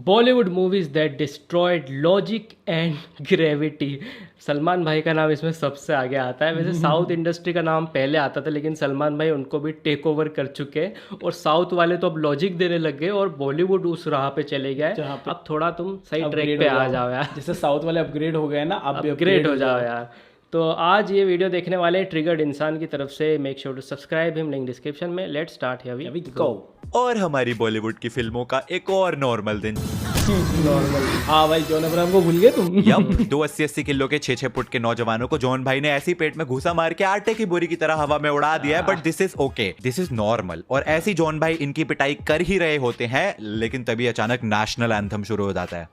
Bollywood movies that destroyed logic and gravity. Salman भाई का नाम इसमें सबसे आगे आता है। वैसे साउथ इंडस्ट्री का नाम पहले आता था, लेकिन सलमान भाई उनको भी टेक ओवर कर चुके हैं और साउथ वाले तो अब लॉजिक देने लग गए और बॉलीवुड उस राह पे चले गए। अब थोड़ा तुम सही ट्रैक पे आ जाओ यार। जैसे साउथ वाले अपग्रेड हो गए ना, अब अपग्रेड हो जाओ यार। तो आज ये वीडियो देखने वाले हैं ट्रिगर्ड इंसान की तरफ से। Make sure to subscribe him, link description में। Let's start here we go. और हमारी बॉलीवुड की फिल्मों का एक और नॉर्मल दिन। नॉर्मल। हाँ भाई, जॉन अब्राहम को भूल गए तुम? यप, 2 80-80 किलो के 6-6 फुट के नौजवानों को जॉन भाई ने ऐसी पेट में घुसा मार के आटे की बोरी की तरह हवा में उड़ा दिया है। But this is okay, this is normal. और ऐसी जॉन भाई इनकी पिटाई कर ही रहे होते हैं, लेकिन तभी अचानक नेशनल एंथम शुरू हो जाता है।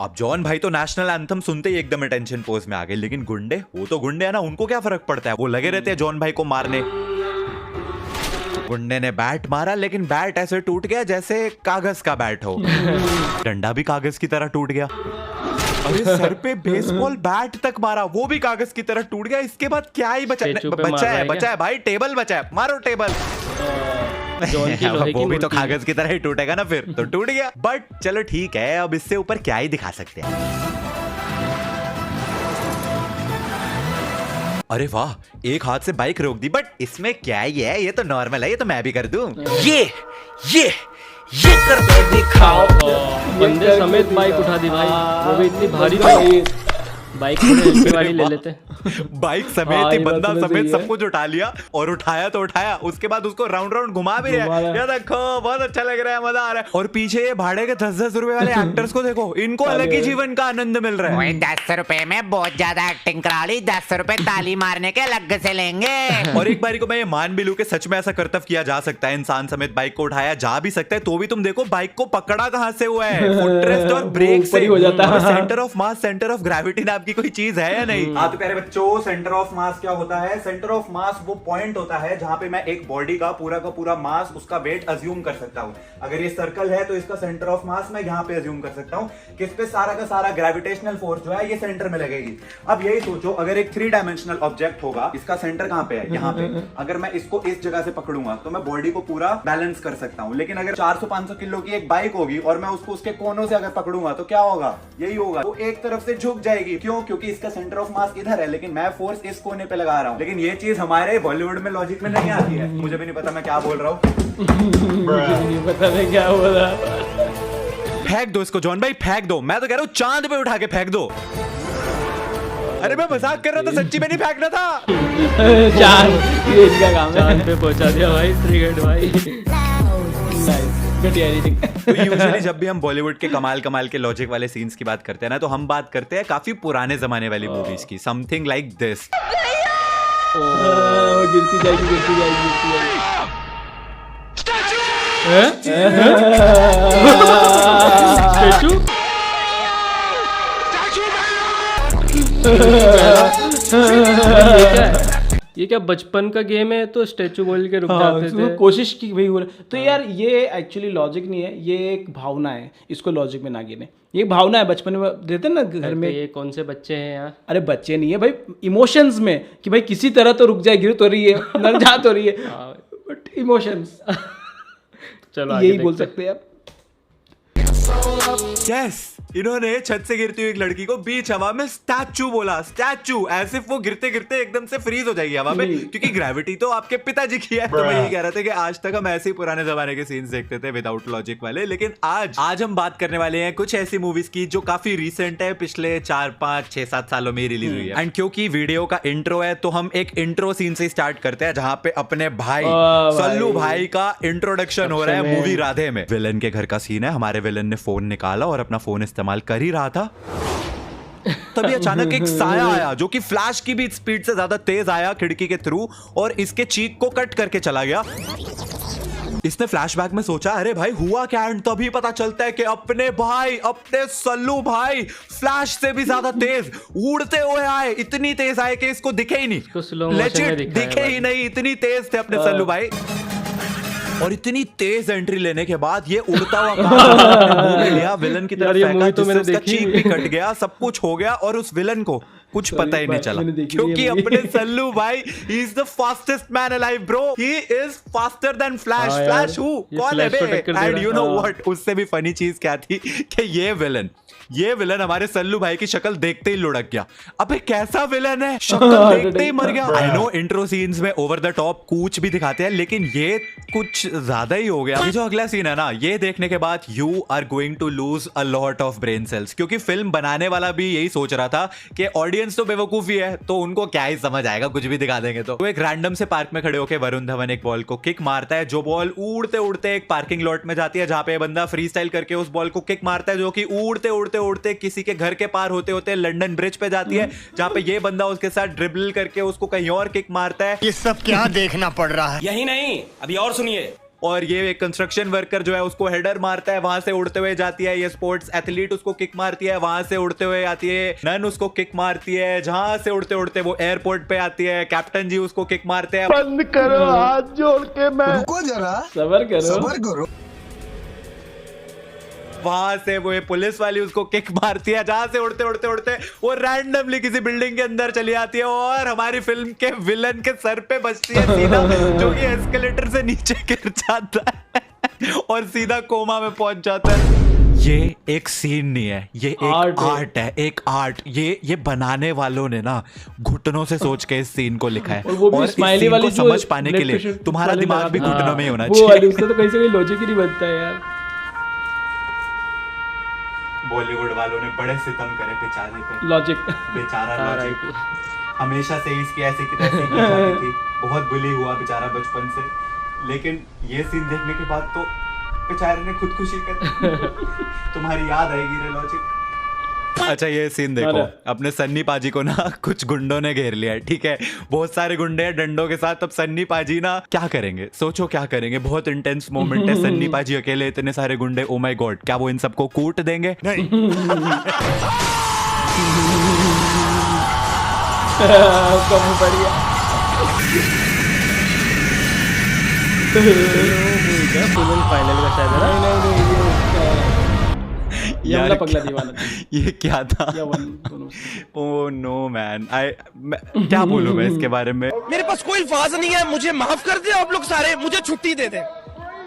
अब जॉन भाई तो नेशनल एंथम सुनते ही एकदम अटेंशन पोज में आ गए, लेकिन गुंडे, वो तो गुंडे है ना, उनको क्या फर्क पड़ता है, वो लगे रहते हैं जॉन भाई को मारने। गुंडे ने बैट मारा, लेकिन बैट ऐसे टूट गया जैसे कागज का बैट हो। डंडा भी कागज की तरह टूट गया। अरे सर पे बेसबॉल बैट तक मारा, वो भी कागज की तरह टूट गया। इसके बाद क्या ही बचा है भाई, टेबल बचा है, मारो टेबल। वो भी तो कागज की तरह ही टूटेगा ना, फिर तो टूट गया। बट चलो ठीक है, अब इससे ऊपर क्या ही दिखा सकते हैं। अरे वाह, एक हाथ से बाइक रोक दी, बट इसमें क्या ही है, ये तो नॉर्मल है, ये तो मैं भी कर दूं। ये करके दिखाओ। बंदे समेत बाइक उठा दी भाई, वो भी इतनी भारी बाइक वाली ले लेते। बाइक समेत ही, बंदा समेत सब कुछ उठा लिया। और उठाया तो उठाया, उसके बाद उसको राउंड राउंड घुमा भी रहा है। ये देखो, बहुत अच्छा लग रहा है, मजा आ रहा है। और पीछे ये भाड़े के 10-10 रुपए वाले एक्टर्स को देखो, इनको अलग ही जीवन का आनंद मिल रहा है। 10 रुपए में बहुत ज्यादा एक्टिंग करा ली, 10 रुपए ताली मारने के अलग से लेंगे। और एक बारी को मैं ये मान भी लूं कि सच में ऐसा कर्तव्य किया जा सकता है, इंसान समेत बाइक को उठाया जा भी सकता है, तो भी तुम देखो बाइक को पकड़ा कहां से हुआ है, फुटरेस्ट और ब्रेक से हो जाता है। Centre of mass, centre of gravity नाम की कोई चीज है या नहीं? हाँ तो प्यारे बच्चों, सेंटर ऑफ मास क्या होता है? सेंटर ऑफ मास वो पॉइंट होता है जहां पे मैं एक बॉडी का पूरा मास, उसका वेट अज्यूम कर सकता हूं। अगर ये सर्कल है तो इसका सेंटर ऑफ मास मैं यहां पे अज्यूम कर सकता हूं कि इस पे सारा का सारा ग्रेविटेशनल फोर्स जो है ये सेंटर में लगेगी। अब यही सोचो, अगर एक 3 डायमेंशनल ऑब्जेक्ट होगा, इसका सेंटर कहां पे है? यहां पे। अगर मैं इसको इस जगह से पकड़ूंगा तो मैं बॉडी को पूरा बैलेंस कर सकता हूं। लेकिन अगर 400-500 किलो की एक बाइक होगी और मैं उसको उसके कोनों से अगर पकड़ूंगा तो क्या होगा? यही होगा, वो एक तरफ से झुक जाएगी। क्यों? क्योंकि इसका सेंटर ऑफ मास इधर है, लेकिन मैं फोर्स इस कोने पे लगा रहा हूं। लेकिन ये चीज हमारे बॉलीवुड में लॉजिक में नहीं आती है। मुझे भी नहीं पता मैं क्या बोल रहा हूं। नहीं पता मैं क्या बोल रहा। फेंक दो इसको जॉन भाई, फेंक दो। मैं तो कह रहा हूं चांद पे उठा के फेंक दो। अरे मैं मजाक कर रहा था, सच्ची में नहीं फेंकना था। चांद, ये इनका काम है। चांद पे पहुंचा दिया भाई ट्रिगर्ड भाई। तो यूजुअली जब भी हम बॉलीवुड के कमाल के लॉजिक वाले सीन्स की बात करते हैं ना, तो हम बात करते हैं काफी पुराने जमाने वाली मूवीज की। Something like this. गिरती जाएगी। स्टैचू ये क्या बचपन का गेम है? तो स्टैचू बोल के रुक जाते थे। कोशिश की भाई बोले तो यार, ये एक्चुअली लॉजिक नहीं है, ये एक भावना है। इसको लॉजिक में ना गिने, ये भावना है। बचपन में देते ना घर में। ये कौन से बच्चे हैं यार? अरे बच्चे नहीं है भाई, इमोशंस में कि भाई किसी तरह तो रुक जाए, गिर तो रही है, नर जा तो रही है, बट इमोशंस। चलो यही बोल सकते हैं आप। यस, इन्होंने छत से गिरती हुई एक लड़की को बीच हवा में स्टैचू बोला। स्टैचू, ऐसे वो गिरते गिरते एकदम से फ्रीज हो जाएगी हवा में, क्योंकि ग्रेविटी तो आपके पिताजी की है। तो मैं यही कह रहा था कि आज तक हम ऐसे ही पुराने जमाने के सीन्स देखते थे विदाउट लॉजिक वाले। लेकिन आज हम बात करने वाले हैं कुछ ऐसी मूवीज की जो काफी रिसेंट है, पिछले 4-5-6-7 सालों में रिलीज हुई है। एंड क्योंकि वीडियो का इंट्रो है, तो हम एक इंट्रो सीन से स्टार्ट करते हैं, जहां पे अपने भाई सल्लू भाई का इंट्रोडक्शन हो रहा है मूवी राधे में। विलन के घर का सीन है। हमारे विलन ने फोन निकाला और अपना फोन इस्तेमाल कर ही रहा था, तभी अचानक एक साया आया जो कि फ्लैश की भी स्पीड से ज्यादा तेज आया खिड़की के थ्रू, और इसके चीक को कट करके चला गया। इसने फ्लैशबैक में सोचा, अरे भाई हुआ क्या? एंड तभी पता चलता है कि अपने भाई, अपने सल्लू भाई फ्लैश से भी ज्यादा तेज उड़ते हुए आए। इतनी तेज आए कि इसको दिखे ही नहीं, लेजिट दिखे ही नहीं, इतनी तेज थे अपने सल्लू भाई। और इतनी तेज एंट्री लेने के बाद ये उड़ता हुआ मुंह में लिया, विलन की तरफ फेंका, जिससे उसका चीक भी कट गया, सब कुछ हो गया। और उस विलन को कुछ Sorry, पता ही नहीं भाई, चला मैंने देखी नहीं है क्योंकि movie। अपने सल्लू भाई he is the fastest man alive bro, he is faster than flash. हाँ यार, फ्लैश हु ये कौन है Flash को बे? टक्कर दे एंड रहा यू है। नो व्हाट, उससे भी फनी चीज क्या थी कि ये विलन हमारे सल्लू भाई की शक्ल देखते ही लुढ़क गया। अबे कैसा विलन है, शक्ल देखते ही मर गया। आई नो इंट्रो सीन्स में ओवर द टॉप कूच भी दिखाते हैं, लेकिन ये कुछ ज्यादा ही हो गया। ये जो अगला सीन है ना, ये देखने के बाद you are going to lose a lot of brain cells, क्योंकि फिल्म बनाने वाला भी यही सोच रहा था कि ऑडियंस तो बेवकूफी है, तो उनको क्या ही समझ आएगा, कुछ भी दिखा देंगे। तो एक रैंडम से पार्क में खड़े होकर वरुण धवन एक बॉल को किक मारता है, जो बॉल उड़ते उड़ते एक पार्किंग लॉट में जाती है, जहां पे बंदा फ्री स्टाइल करके उस बॉल को किक मारता है, जो कि उड़ते उड़ते उड़ते किसी के घर के पार होते होते लंदन ब्रिज पे जाती है, जहां पे ये बंदा उसके साथ ड्रिबल करके उसको कहीं और किक मारता है। ये सब क्या देखना पड़ रहा है? यही नहीं, अभी और सुनिए। और ये एक कंस्ट्रक्शन वर्कर जो है उसको हेडर मारता है, वहां से उड़ते हुए जाती है। ये स्पोर्ट्स एथलीट उसको किक मारती है, वहां से उड़ते हुए आती है। नन उसको किक मारती है, जहां से उड़ते उड़ते वो एयरपोर्ट पे आती है। कैप्टन जी उसको किक मारते हैं। बंद करो हाथ जोड़ के, मैं रुको जरा, सबर करो। सबर करो। वहां से वो ये पुलिस वाली उसको किक मारती है, जहां से उड़ते उड़ते उड़ते वो रैंडमली किसी बिल्डिंग के अंदर चली आती है और हमारी फिल्म के विलन के सर पे बजती है सीधा, जो कि एस्केलेटर से नीचे गिर जाता है और सीधा कोमा में पहुंच जाता है। ये एक सीन नहीं है, ये एक आर्ट है, एक आर्ट। ये बनाने वालों ने ना घुटनों से सोच के इस सीन को लिखा है, और वो भी इस स्माइली सीन वाली को जो समझ पाने के blood लिए pressure तुम्हारा वाले दिमाग भी लगा- घुटनों में ही होना वो वाली, चाहिए। उसका तो कहीं से कोई लॉजिक ही नहीं बनता है यार। बॉलीवुड वालों ने बड़े सितम करे बेचारे पे, लॉजिक बेचारा लॉजिक हमेशा से इसकी ऐसी की तैसी की जाती थी, बहुत बुली हुआ बेचारा बचपन से, लेकिन ये सीन देखने के बाद तो बेचारे ने खुदकुशी कर तुम्हारी याद आएगी रे लॉजिक। अच्छा ये सीन देखो, अपने सन्नी पाजी को ना कुछ गुंडों ने घेर लिया है, ठीक है, बहुत सारे गुंडे हैं डंडों के साथ। अब सन्नी पाजी ना क्या करेंगे, सोचो क्या करेंगे, बहुत इंटेंस मोमेंट है। सन्नी पाजी अकेले, इतने सारे गुंडे, ओ माय गॉड, क्या वो इन सबको कूट देंगे? नहीं। कम पड़ गया। फाइनल का शायद है ना? नहीं, ये यार हमला पगला दीवाना था। ये क्या था? या वन दोनों। ओह नो मैन, क्या बोलूं मैं इसके बारे में। मेरे पास कोई अल्फाज नहीं है, मुझे माफ कर दे आप लोग सारे, मुझे छुट्टी दे दे,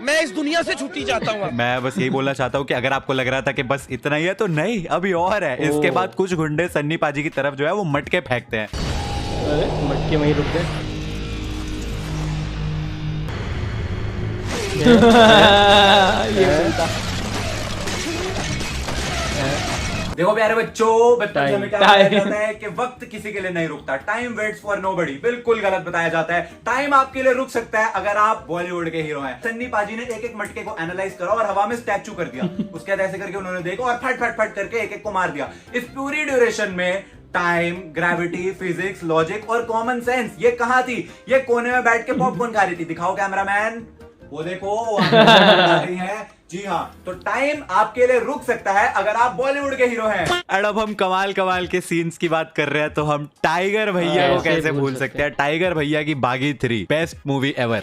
मैं इस दुनिया से छुट्टी चाहता हूँ। मैं बस यही बोलना चाहता हूँ कि अगर आपको लग रहा था कि बस इतना ही है, तो नहीं, अभी और है। इसके बाद कुछ गुंडे सन्नी पाजी की तरफ जो है वो मटके फेंकते हैं। अरे मटके वहीं रुक गए। देखो प्यारे बच्चों, बचपन से हमें क्या बताया जाता है कि वक्त किसी के लिए नहीं रुकता, टाइम वेट्स फॉर नोबडी। बिल्कुल गलत बताया जाता है, टाइम आपके लिए रुक सकता है अगर आप बॉलीवुड के हीरो हैं। सन्नी पाजी ने एक एक मटके को एनालाइज करा और हवा में स्टैचू कर दिया। उसके बाद ऐसे करके उन्होंने देखा और फट फट फट करके एक एक को मार दिया। इस पूरी ड्यूरेशन में टाइम, ग्रेविटी, फिजिक्स, लॉजिक और कॉमन सेंस ये कहां थी? ये कोने में बैठ के पॉपकॉर्न खा रही थी। दिखाओ कैमरामैन, वो देखो आ रही है। जी हाँ, तो टाइम आपके लिए रुक सकता है अगर आप बॉलीवुड के हीरो हैं। और अब हम कमाल कमाल के सीन्स की बात कर रहे हैं, तो हम टाइगर भैया को ऐसे कैसे भूल भूल सकते हैं? टाइगर भैया की बागी 3 बेस्ट मूवी एवर।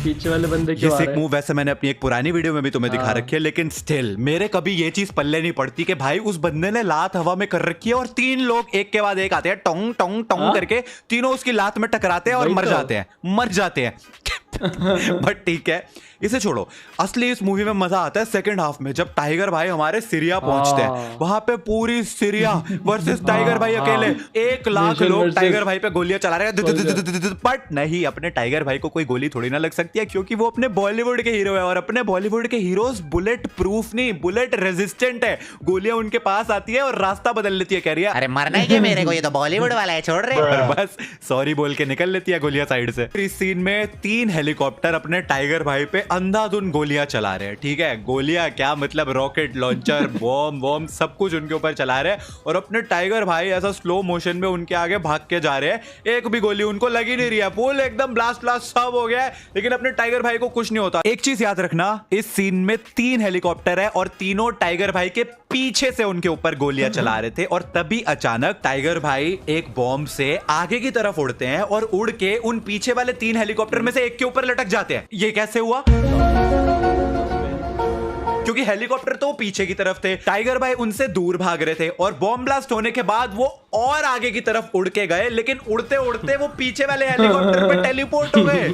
पीछे वाले बंदे ये क्यों आ सिक रहे हैं? मूव वैसे मैंने अपनी एक पुरानी वीडियो में भी तुम्हें दिखा रखी है, लेकिन स्टिल मेरे कभी ये चीज पल्ले नहीं पड़ती कि भाई उस बंदे ने लात हवा में कर रखी है और 3 लोग एक के बाद एक आते हैं, टोंग टोंग टोंग करके, तीनों उसकी लात में टकराते हैं और मर जाते हैं। बट ठीक है, इसे छोड़ो। असली इस मूवी में मजा आता है सेकंड हाफ में, जब टाइगर भाई हमारे सीरिया पहुंचते हैं। वहां पे पूरी सीरिया वर्सेस टाइगर भाई अकेले, 1 लाख लोग टाइगर भाई पे गोलियां चला रहे हैं। बट नहीं, अपने टाइगर भाई को कोई गोली थोड़ी ना लग सकती है, क्योंकि वो अपने बॉलीवुड के हीरो है और अपने बॉलीवुड के हीरोज बुलेट प्रूफ नहीं, बुलेट रेजिस्टेंट है। गोलियां उनके पास आती है और रास्ता बदल लेती है। कह रही है अरे मरना ही क्या मेरे को, ये तो बॉलीवुड वाला है, छोड़ रहे। और बस सॉरी बोल के निकल लेती है गोलियां साइड से। इस सीन में 3 हेलीकॉप्टर अपने टाइगर भाई पे अंधाधुन गोलियां चला रहे हैं, ठीक है, गोलियां क्या मतलब रॉकेट लॉन्चर, बॉम्ब सब कुछ उनके ऊपर चला रहे हैं और अपने टाइगर भाई ऐसा स्लो मोशन में उनके आगे भाग के जा रहे हैं। एक भी गोली उनको लगी नहीं रही है, फुल एकदम ब्लास्ट सब हो गया है, लेकिन अपने टाइगर भाई को कुछ नहीं होता। एक चीज याद रखना, इस सीन में 3 हेलीकॉप्टर है और तीनों टाइगर भाई के पीछे से उनके ऊपर गोलियां चला रहे थे और तभी अचानक टाइगर भाई एक बॉम्ब से आगे की तरफ उड़ते हैं और उड़ के उन पीछे वाले 3 हेलीकॉप्टर में से एक के ऊपर लटक जाते हैं। ये कैसे हुआ? क्योंकि क्योंकि हेलीकॉप्टर तो पीछे की तरफ थे, टाइगर भाई उनसे दूर भाग रहे थे और बॉम्ब ब्लास्ट होने के बाद वो और आगे की तरफ उड़ के गए, लेकिन उड़ते उड़ते वो पीछे वाले हेलीकॉप्टर पे टेलीपोर्ट हो गए।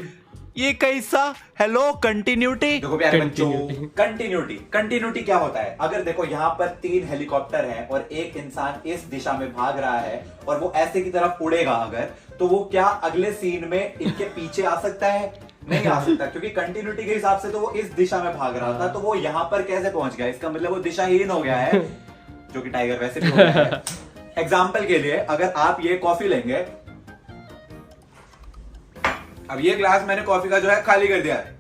ये कैसा? Hello continuity. देखो प्यारे बच्चों, कंटिन्यूटी क्या होता है? अगर देखो यहाँ पर 3 हेलीकॉप्टर हैं और एक इंसान इस दिशा में भाग रहा है और वो ऐसे की तरफ उड़ेगा अगर, तो वो क्या अगले सीन में इनके पीछे आ सकता है? नहीं आ सकता, क्योंकि कंटिन्यूटी के हिसाब से तो वो इस दिशा में भाग रहा था, तो वो यहाँ पर कैसे पहुंच गया? इसका मतलब वो दिशाहीन हो गया है, जो कि टाइगर वैसे भी हो गया है। एग्जाम्पल के लिए अगर आप ये कॉफी लेंगे, अब ये ग्लास मैंने कॉफी का जो है खाली कर दिया है,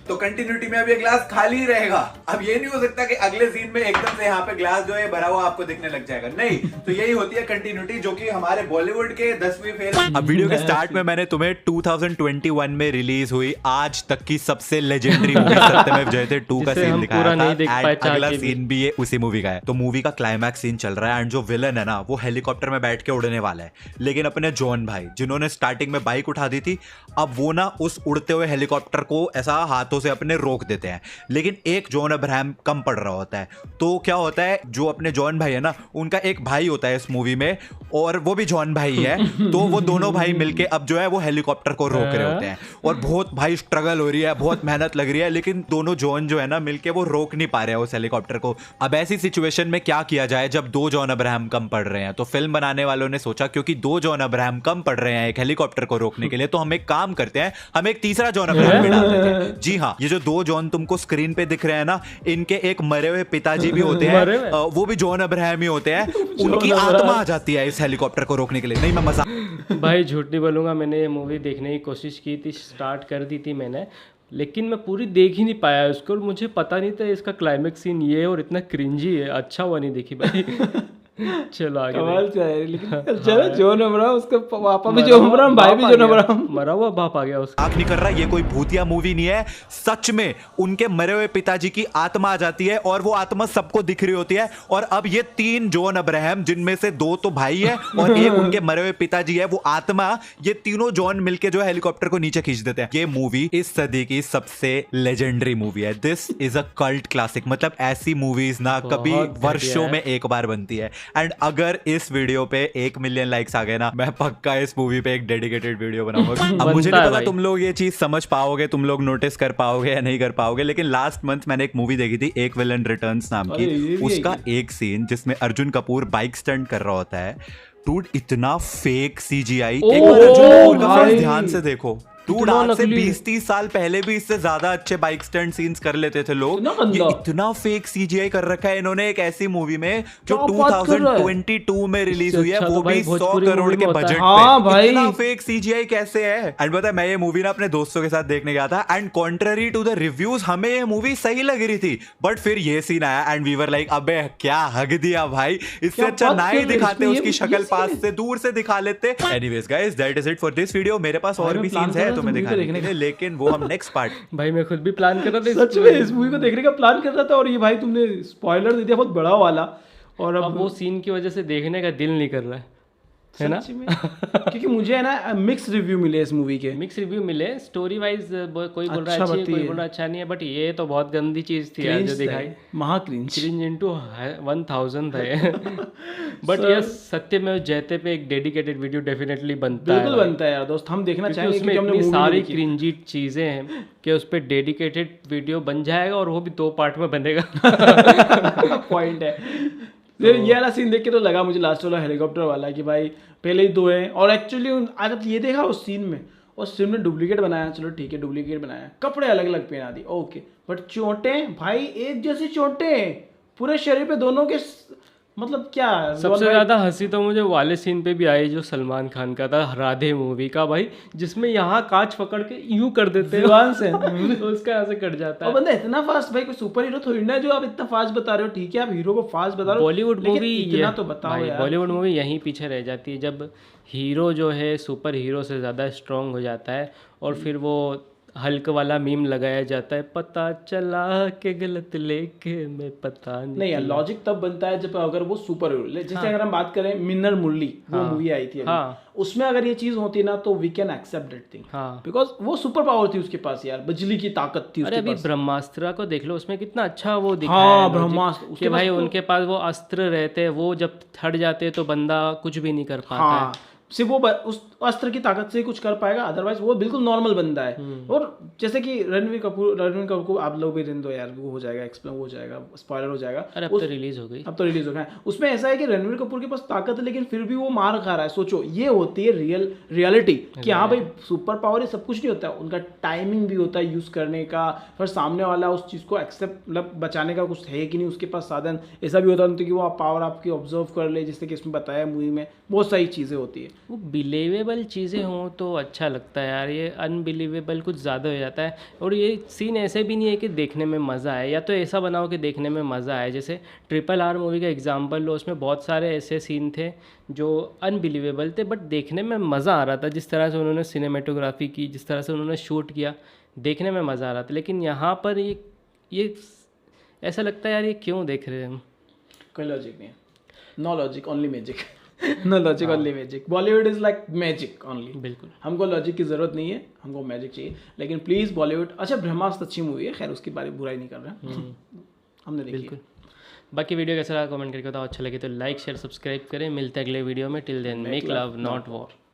तो कंटिन्यूटी में अब ये ग्लास खाली ही रहेगा। अब ये नहीं हो सकता कि अगले सीन में एकदम से यहाँ पे ग्लास जो है भरा हुआ आपको दिखने लग जाएगा, नहीं। तो यही होती है कंटिन्यूटी, जो कि हमारे बॉलीवुड के 10वीं फेल। अब वीडियो के स्टार्ट में मैंने तुम्हें 2021 में रिलीज हुई आज तक की सबसे लेजेंडरी मूवी सत्यमेव जयते 2 का सीन दिखाया था, एंड अगला सीन भी ये उसी मूवी का है। तो मूवी का क्लाइमैक्स सीन चल रहा है एंड जो विलन है ना वो हेलीकॉप्टर में बैठ के उड़ने वाला है, लेकिन अपने जॉन भाई जिन्होंने स्टार्टिंग में बाइक उठा दी थी, अब वो ना उस उड़ते हुए हेलीकॉप्टर को ऐसा हाथों से अपने रोक देते हैं, लेकिन एक जॉन अब्राहम कम पड़ रहा होता है। तो क्या होता है, जो अपने जॉन भाई है ना, उनका एक भाई होता है इस मूवी में और वो भी जॉन भाई है, तो वो दोनों भाई मिलके अब जो है वो हेलीकॉप्टर को रोक रहे होते हैं और बहुत भाई स्ट्रगल हो रही है, बहुत मेहनत लग रही है, लेकिन दोनों जॉन जो है ना मिलके वो रोक नहीं पा रहे हैं उस हेलीकॉप्टर को। अब ऐसी सिचुएशन में क्या किया जाए जब 2 जॉन अब्राहम कम पड़ रहे हैं? तो फिल्म बनाने वालों ने सोचा क्योंकि 2 जॉन अब्राहम कम पड़ रहे हैं एक हेलीकॉप्टर को रोकने के लिए, तो हम एक काम करते हैं, हम एक तीसरा जॉन अब्राहम भी डाल देते हैं। जी हाँ, ये जो 2 जॉन तुमको स्क्रीन पे दिख रहे हैं ना, इनके एक मरे हुए पिताजी भी होते हैं, वो भी जॉन अब्राहम ही होते हैं, उनकी आत्मा आ जाती है इस हेलीकॉप्टर को रोकने के लिए। नहीं मैं मजाक भाई झूठ नहीं बोलूँगा, मैंने ये मूवी देखने की कोशिश की थी, स्टार्ट कर दी थी मैंने, लेकिन मैं पूरी देख ही नहीं पाया उसको, और मुझे पता नहीं था इसका क्लाइमेक्स सीन ये है और इतना क्रिंजी है। अच्छा हुआ नहीं देखी भाई। चलो आगे कमाल से है, लेकिन चलो जॉन अब्राहम, उसका पापा भी जॉन अब्राहम, भाई भी जॉन अब्राहम, मरा हुआ बाप आ गया उसका। आंख नहीं कर रहा, ये कोई भूतिया मूवी नहीं है, सच में उनके मरे हुए पिताजी की आत्मा आ जाती है और वो आत्मा सबको दिख रही होती है। और अब ये 3 जॉन अब्राहम, जिनमें से 2 तो भाई है और एक उनके मरे हुए पिताजी है, वो आत्मा, ये तीनों जॉन मिलके जो हेलीकॉप्टर को नीचे खींच देते हैं। ये मूवी इस सदी की सबसे लेजेंडरी मूवी है। This is a cult classic, मतलब ऐसी मूवीज ना कभी वर्षों में एक बार बनती है। एंड अगर इस वीडियो पे 1 मिलियन लाइक्स आ गए ना, मैं पक्का इस मूवी पे एक डेडिकेटेड वीडियो बनाऊंगा। अब मुझे नहीं पता तुम लोग ये चीज समझ पाओगे, तुम लोग नोटिस कर पाओगे या नहीं कर पाओगे, लेकिन लास्ट मंथ मैंने एक मूवी देखी थी, एक विलन रिटर्न्स नाम की, उसका एक सीन जिसमें अर्जुन कपूर बाइक स्टंट कर रहा होता है, डूड इतना फेक सीजीआई, एक बार अर्जुन कपूर का फेस ध्यान से देखो, डूड आज से 20-30 साल पहले भी इससे ज्यादा अच्छे बाइक स्टंट सीन्स कर लेते थे लोग, ये इतना फेक सीजीआई कर रखा है इन्होंने एक ऐसी मूवी में जो 2022 में रिलीज हुई है, वो भी 100 करोड़ के बजट पे। इतना फेक सीजीआई कैसे है? एंड पता है, मैं ये मूवी ना अपने दोस्तों के साथ देखने गया था, and contrary to the reviews हमें ये मूवी सही लग रही थी, बट फिर ये सीन आया एंड वी वर लाइक, अबे क्या हग दिया भाई, इससे अच्छा ना ही दिखाते उसकी शक्ल, पास से दूर से दिखा लेते। Anyways guys, that is it for this video. मेरे पास और भी सीन्स है तुम्हें दिखाने के लिए, लेकिन वो हम नेक्स्ट पार्ट। भाई मैं खुद भी प्लान कर रहा था, सच में इस मूवी को देखने का प्लान कर रहा था, और ये भाई तुमने स्पॉइलर दे दिया बहुत बड़ा वाला, और अब वो सीन की वजह से देखने का दिल नहीं कर रहा है ना? क्योंकि मुझे है ना मिक्स रिव्यू मिले इस मूवी के, मिक्स रिव्यू मिले, स्टोरी वाइज कोई बोल रहा है अच्छी है, कोई बोल रहा है अच्छा नहीं है, बट ये तो बहुत गंदी चीज थी यार जो दिखाई, महा क्रिंज इनटू 1000 है। बट ये सत्य में जयते पे एक डेडिकेटेड वीडियो डेफिनेटली बनता है, बिल्कुल बनता है यार दोस्त, हम देखना चाहेंगे उसमें इतनी सारी क्रिंजी चीजें हैं कि उस पर डेडिकेटेड वीडियो बन जाएगा, और वो भी 2 पार्ट में बनेगा। पॉइंट है। ये वाला सीन देख के तो लगा मुझे लास्ट वाला हेलीकॉप्टर वाला कि भाई पहले ही 2 हैं, और एक्चुअली आज अब ये देखा उस सीन में डुप्लीकेट बनाया, चलो ठीक है डुप्लीकेट बनाया, कपड़े अलग अलग पहना दी, ओके, बट चोटें भाई एक जैसी चोटें पूरे शरीर पे दोनों के, मतलब क्या। सबसे ज्यादा हंसी तो मुझे वाले सीन पे भी आई जो सलमान खान का था, राधे मूवी का भाई, जिसमें यहाँ कांच पकड़ के यूं कर देते हैं से तो उसका यहाँ से कट जाता है। और बंदा इतना फास्ट, भाई कोई सुपर हीरो थोड़ी ना जो आप इतना फास्ट बता रहे हो, ठीक है आप हीरो को फास्ट बता रहे हो, बॉलीवुड मूवी इतना तो बताओ यार। बॉलीवुड मूवी यहीं पीछे रह जाती है जब हीरो जो है सुपर हीरो से ज़्यादा स्ट्रॉन्ग हो जाता है, और फिर वो हल्क वाला मीम लगाया जाता है, पता चला के गलत लेके मैं पता नहीं यार, लॉजिक तब बनता है जब अगर वो सुपर हीरो, जैसे अगर हम बात करें मिन्नर मुरली, वो मूवी आई थी अभी, उसमें अगर ये चीज होती ना तो we can accept that thing, because वो सुपर पावर थी उसके पास यार, बिजली की ताकत थी उसके अरे अभी पास। ब्रह्मास्त्र को देख लो, उसमें कितना अच्छा वो दिखाया हाँ, है ब्रह्मास्त्र, logic, उसके कि भाई पास तो- उनके पास वो अस्त्र रहते हैं, वो जब हट जाते तो बंदा कुछ भी नहीं कर पाता हाँ, है। सिर्फ वो उस अस्त्र की ताकत से ही कुछ कर पाएगा, अदरवाइज वो बिल्कुल नॉर्मल बंदा है। और जैसे कि रणवीर कपूर को आप लोग भी रहने दो यार, वो हो जाएगा एक्सप्लेन, हो जाएगा स्पॉइलर हो जाएगा। अरे अब तो रिलीज हो गई, अब तो रिलीज हो गया। उसमें ऐसा है कि रणवीर कपूर के पास ताकत है लेकिन फिर भी वो मार खा रहा है। सोचो, ये होती है रियलिटी कि हाँ भाई सुपर पावर ये सब कुछ नहीं होता है, उनका टाइमिंग भी होता है यूज करने का, फिर सामने वाला उस चीज को एक्सेप्ट मतलब बचाने का कुछ है कि नहीं उसके पास साधन। ऐसा भी होता है कि वो पावर आपकी ऑब्जर्व कर ले, जैसे कि इसमें बताया मूवी में बहुत सारी चीजें होती है। वो बिलीवेबल चीज़ें हों तो अच्छा लगता है यार, ये अनबिलीवेबल कुछ ज़्यादा हो जाता है। और ये सीन ऐसे भी नहीं है कि देखने में मज़ा आए, या तो ऐसा बनाओ कि देखने में मज़ा आए। जैसे RRR मूवी का एग्जांपल लो, उसमें बहुत सारे ऐसे सीन थे जो अनबिलीवेबल थे बट देखने में मज़ा आ रहा था। जिस तरह से उन्होंने सिनेमेटोग्राफी की, जिस तरह से उन्होंने शूट किया, देखने में मज़ा आ रहा था। लेकिन यहाँ पर ये ऐसा लगता है यार, ये क्यों देख रहे हैं हम? कोई लॉजिक नहीं है, no logic only magic. No logic only magic. Bollywood is like magic only. बिल्कुल, हमको लॉजिक की जरूरत नहीं है, हमको मैजिक चाहिए। लेकिन प्लीज बॉलीवुड, अच्छा ब्रह्मास्त्र अच्छी मूवी है, खैर उसकी बारे बुराई नहीं कर रहे हैं, हमने देखी है। बाकी वीडियो कैसा लगा कमेंट करके बताओ। अच्छा लगे तो लाइक शेयर सब्सक्राइब करें। मिलते हैं अगले वीडियो में। Till then make love not war.